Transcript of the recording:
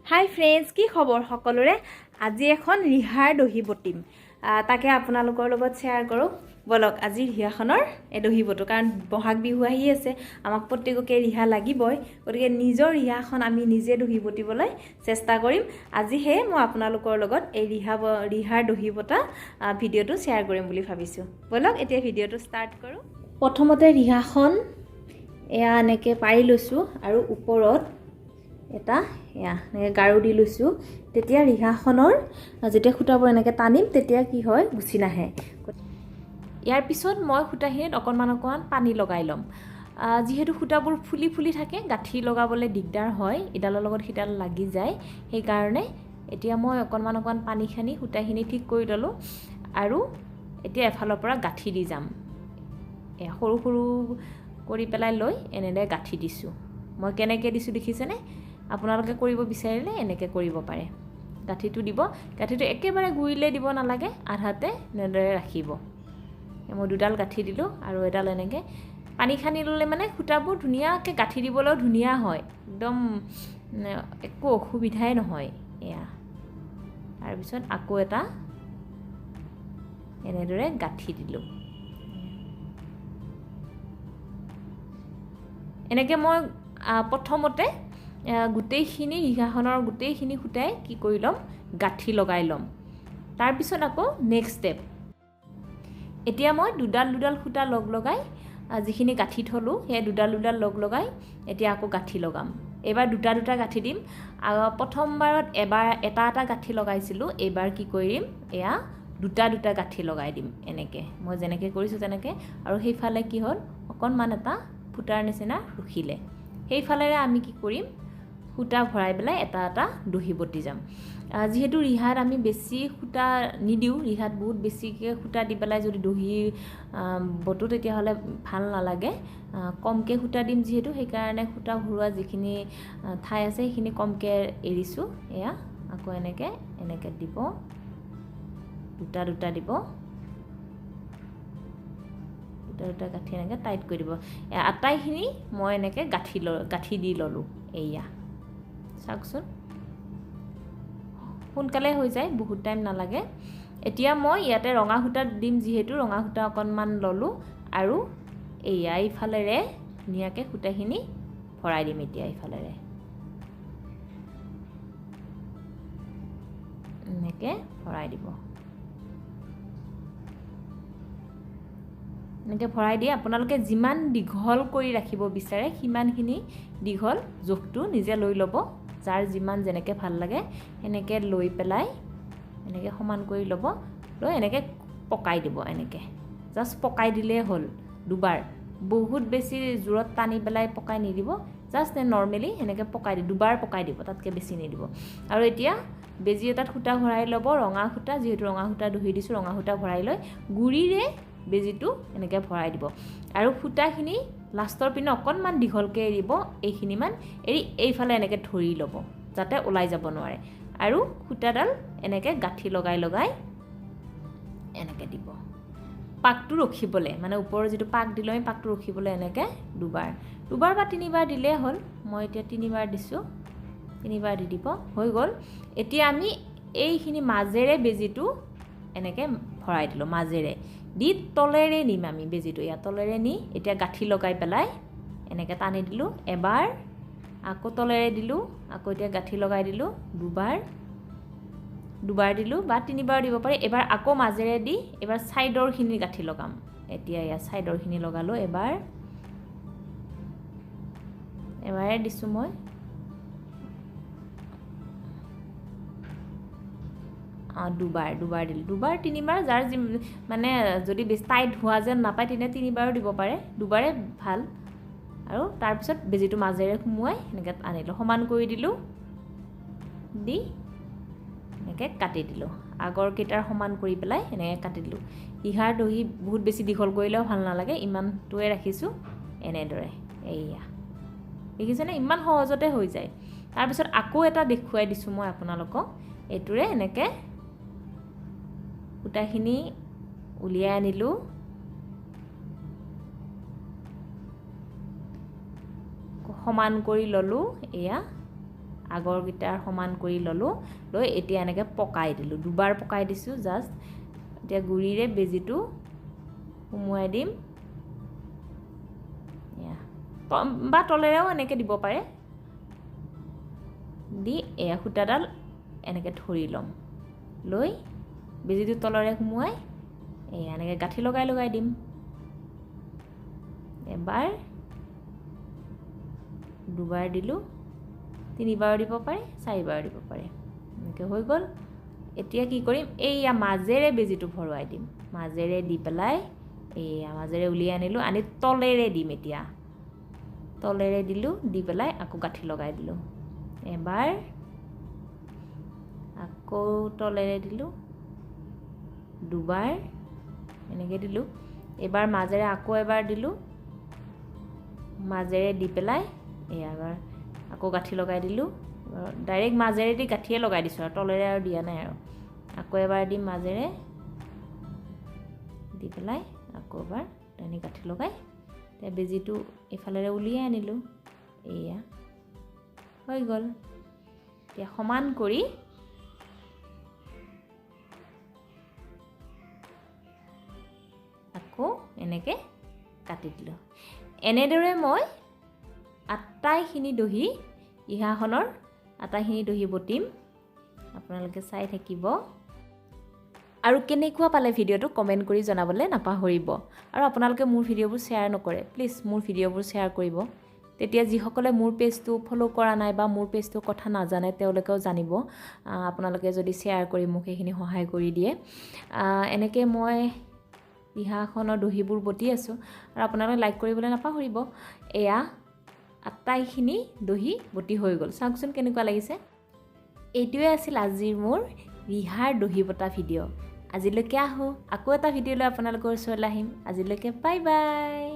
হাই friends, কি খবৰ সকলোৰে? আজি এখন ৰিহাৰ দহি বটিম, তাকে আপোনালোকৰ লগত শ্বেয়াৰ কৰোঁ। বলক আজি ৰিহাখনৰ এই দহি বটো, কাৰণ বহাগ বিহু আহি আছে, আমাক প্ৰত্যেককে ৰিহা লাগিবই। গতিকে নিজৰ ৰিহাখন আমি নিজে দহি বটিবলৈ চেষ্টা কৰিম। আজি সেয়ে মই আপোনালোকৰ লগত এই ৰিহাৰ দহি বটা ভিডিঅ'টো শ্বেয়াৰ কৰিম বুলি ভাবিছোঁ। বলক এতিয়া ভিডিঅ'টো ষ্টাৰ্ট কৰোঁ। প্ৰথমতে ৰিহাখন এয়া এনেকৈ পাৰি লৈছোঁ আৰু ওপৰত এটা এয়া এনেকৈ গাৰু দি লৈছোঁ। তেতিয়া ৰিহাখনৰ যেতিয়া সূতাবোৰ এনেকৈ টানিম তেতিয়া কি হয়, গুচি নাহে। ইয়াৰ পিছত মই সূতাখিনিত অকণমান পানী লগাই ল'ম। যিহেতু সূতাবোৰ ফুলি ফুলি থাকে, গাঁঠি লগাবলৈ দিগদাৰ হয়, ইডালৰ লগত সিডাল লাগি যায়। সেইকাৰণে এতিয়া মই অকণমান পানী সানি সূতাখিনি ঠিক কৰি ল'লোঁ আৰু এতিয়া এফালৰ পৰা গাঁঠি দি যাম। এয়া সৰু সৰু কৰি পেলাই লৈ এনেদৰে গাঁঠি দিছোঁ। মই কেনেকৈ দিছোঁ দেখিছেনে? আপোনালোকে কৰিব বিচাৰিলে এনেকৈ কৰিব পাৰে। গাঁঠিটো দিব, গাঁঠিটো একেবাৰে গুৰিলে দিব নালাগে, আধাতে এনেদৰে ৰাখিব। মই দুডাল গাঁঠি দিলোঁ আৰু এডাল এনেকৈ পানী সানি ল'লে মানে সূতাবোৰ ধুনীয়াকৈ গাঁঠি দিবলৈও ধুনীয়া হয়, একদম একো অসুবিধাই নহয়। এয়া তাৰপিছত আকৌ এটা এনেদৰে গাঁঠি দিলোঁ। এনেকৈ মই প্ৰথমতে গোটেইখিনি ৰিহাখনৰ গোটেইখিনি সূতাই কি কৰি ল'ম, গাঁঠি লগাই ল'ম। তাৰপিছত আকৌ নেক্সট ষ্টেপ, এতিয়া মই দুডাল সূতা লগাই যিখিনি গাঁঠি থলোঁ সেই দুডাল লগ লগাই এতিয়া আকৌ গাঁঠি লগাম। এইবাৰ দুটা গাঁঠি দিম। প্ৰথমবাৰত এবাৰ এটা গাঁঠি লগাইছিলোঁ, এইবাৰ কি কৰিম, এয়া দুটা গাঁঠি লগাই দিম। এনেকৈ মই যেনেকৈ কৰিছোঁ তেনেকৈ। আৰু সেইফালে কি হ'ল, অকণমান এটা ফুটাৰ নিচিনা ৰখিলে, সেইফালেৰে আমি কি কৰিম, সূতা ভৰাই পেলাই এটা দহি বটি যাম। যিহেতু ৰিহাত আমি বেছি সূতা নিদিওঁ, ৰিহাত বহুত বেছিকৈ সূতা দি পেলাই যদি দহি বটো তেতিয়াহ'লে ভাল নালাগে। কমকৈ সূতা দিম যিহেতু, সেইকাৰণে সূতা ভৰোৱা যিখিনি ঠাই আছে সেইখিনি কমকৈ এৰিছোঁ। এয়া আকৌ এনেকৈ দিব, দুটা দিব, দুটা গাঁঠি এনেকৈ টাইট কৰি দিব। আটাইখিনি মই এনেকৈ গাঁঠি দি ল'লোঁ। এয়া চাওকচোন, সোনকালে হৈ যায়, বহুত টাইম নালাগে। এতিয়া মই ইয়াতে ৰঙা সূতা দিম যিহেতু, ৰঙা সূতা অকণমান ল'লোঁ আৰু এয়া এইফালেৰে ধুনীয়াকৈ সূতাখিনি ভৰাই দিম। এতিয়া এইফালেৰে এনেকৈ ভৰাই দিব। এনেকৈ ভৰাই দিয়ে আপোনালোকে যিমান দীঘল কৰি ৰাখিব বিচাৰে সিমানখিনি দীঘল জোখটো নিজে লৈ ল'ব। যাৰ যিমান যেনেকৈ ভাল লাগে এনেকৈ লৈ পেলাই এনেকৈ সমান কৰি ল'ব, লৈ এনেকৈ পকাই দিব। এনেকৈ জাষ্ট পকাই দিলেই হ'ল। দুবাৰ, বহুত বেছি জোৰত টানি পেলাই পকাই নিদিব, জাষ্ট নৰ্মেলি এনেকৈ পকাই দিব, দুবাৰ পকাই দিব, তাতকৈ বেছি নিদিব। আৰু এতিয়া বেজি এটাত সূতা ভৰাই ল'ব, ৰঙা সূতা, যিহেতু ৰঙা সূতা দহি দিছোঁ, ৰঙা সূতা ভৰাই লৈ গুৰিৰে বেজিটো এনেকৈ ভৰাই দিব। আৰু সূতাখিনি লাষ্টৰ পিনে অকণমান দীঘলকৈ এৰিব, এইখিনিমান এৰি এইফালে এনেকৈ ধৰি ল'ব যাতে ওলাই যাব নোৱাৰে। আৰু সূতাডাল এনেকৈ গাঁঠি লগাই এনেকৈ দিব। পাকটো ৰখিবলৈ, মানে ওপৰৰ যিটো পাক দিলোঁ আমি, পাকটো ৰখিবলৈ এনেকৈ দুবাৰ বা তিনিবাৰ দিলেই হ'ল। মই এতিয়া তিনিবাৰ দিছোঁ, তিনিবাৰ দি দিব, হৈ গ'ল। এতিয়া আমি এইখিনি মাজেৰে বেজিটো এনেকৈ ভৰাই দিলোঁ, মাজেৰে দি তলেৰে নিম আমি বেজিটো। ইয়াত তলেৰে নি এতিয়া গাঁঠি লগাই পেলাই এনেকৈ টানি দিলোঁ এবাৰ, আকৌ তলেৰে দিলোঁ, আকৌ এতিয়া গাঁঠি লগাই দিলোঁ দুবাৰ দিলোঁ বা তিনিবাৰ দিব পাৰি। এবাৰ আকৌ মাজেৰে দি এবাৰ ছাইডৰখিনি গাঁঠি লগাম। এতিয়া ইয়াত ছাইডৰখিনি লগালোঁ, এবাৰে দিছোঁ মই। দুবাৰ দিলোঁ, দুবাৰ তিনিবাৰ, যাৰ মানে যদি বেছি টাইট হোৱা যেন নাপায় তেতিয়া তিনিবাৰো দিব পাৰে, দুবাৰে ভাল। আৰু তাৰপিছত বেজিটো মাজেৰে সোমোৱাই এনেকৈ আনিলোঁ, সমান কৰি দিলোঁ, দি এনেকৈ কাটি দিলোঁ। আগৰকেইটাৰ সমান কৰি পেলাই এনেকৈ কাটি দিলোঁ। ৰিহাৰ দহি বহুত বেছি দীঘল কৰিলেও ভাল নালাগে, ইমানটোৱে ৰাখিছোঁ এনেদৰে। এইয়া দেখিছেনে, ইমান সহজতে হৈ যায়। তাৰপিছত আকৌ এটা দেখুৱাই দিছোঁ মই আপোনালোকক। এইটোৰে এনেকৈ সূতাখিনি উলিয়াই আনিলোঁ, সমান কৰি ল'লোঁ। এয়া আগৰকেইটাৰ সমান কৰি ল'লোঁ লৈ এতিয়া এনেকৈ পকাই দিলোঁ দুবাৰ পকাই দিছোঁ জাষ্ট এতিয়া গুৰিৰে বেজীটো সুমুৱাই দিম বা তলেৰেও এনেকৈ দিব পাৰে দি এয়া সূতাডাল এনেকৈ ধৰি ল'ম লৈ বেজীটো তলৰে সুমুৱাই এয়া এনেকৈ গাঁঠি লগাই দিম এবাৰ দুবাৰ দিলোঁ তিনিবাৰ দিব পাৰে চাৰিবাৰ দিব পাৰে এনেকৈ হৈ গ'ল এতিয়া কি কৰিম এইয়া মাজেৰে বেজীটো ভৰোৱাই দিম মাজেৰে দি পেলাই এইয়া মাজেৰে উলিয়াই আনিলোঁ আনি তলেৰে দিম এতিয়া তলেৰে দিলোঁ দি পেলাই আকৌ গাঁঠি লগাই দিলোঁ এবাৰ আকৌ তলেৰে দিলোঁ দুবাৰ এনেকৈ দিলোঁ এবাৰ মাজেৰে আকৌ এবাৰ দিলোঁ মাজেৰে দি পেলাই এবাৰ আকৌ গাঁঠি লগাই দিলোঁ ডাইৰেক্ট মাজেৰে দি গাঁঠিয়ে লগাই দিছোঁ আৰু তলেৰে আৰু দিয়া নাই আৰু আকৌ এবাৰ দিম মাজেৰে দি পেলাই আকৌ এবাৰ তেনে গাঁঠি লগাই এতিয়া বেজীটো এইফালেৰে উলিয়াই আনিলোঁ এয়া হৈ গ'ল এতিয়া সমান কৰি আকৌ এনেকৈ কাটি দিলোঁ এনেদৰে মই আটাইখিনি দহি ৰিহাখনৰ আটাইখিনি দহি বটিম আপোনালোকে চাই থাকিব আৰু কেনেকুৱা পালে ভিডিঅ'টো কমেণ্ট কৰি জনাবলৈ নাপাহৰিব আৰু আপোনালোকে মোৰ ভিডিঅ'বোৰ শ্বেয়াৰ নকৰে প্লিজ মোৰ ভিডিঅ'বোৰ শ্বেয়াৰ কৰিব তেতিয়া যিসকলে মোৰ পেজটো ফ'ল' কৰা নাই বা মোৰ পেজটোৰ কথা নাজানে তেওঁলোকেও জানিব আপোনালোকে যদি শ্বেয়াৰ কৰি মোক সেইখিনি সহায় কৰি দিয়ে এনেকৈ মই ৰিহাখনৰ দহিবোৰ বটি আছোঁ আৰু আপোনালোকে লাইক কৰিবলৈ নাপাহৰিব এয়া আটাইখিনি দহি বটি হৈ গ'ল চাওকচোন কেনেকুৱা লাগিছে এইটোৱে আছিল আজিৰ মোৰ ৰিহাৰ দহি বটা ভিডিঅ' আজিলৈকে আহোঁ আকৌ এটা ভিডিঅ' লৈ আপোনালোকৰ ওচৰলৈ আহিম আজিলৈকে বাই বাই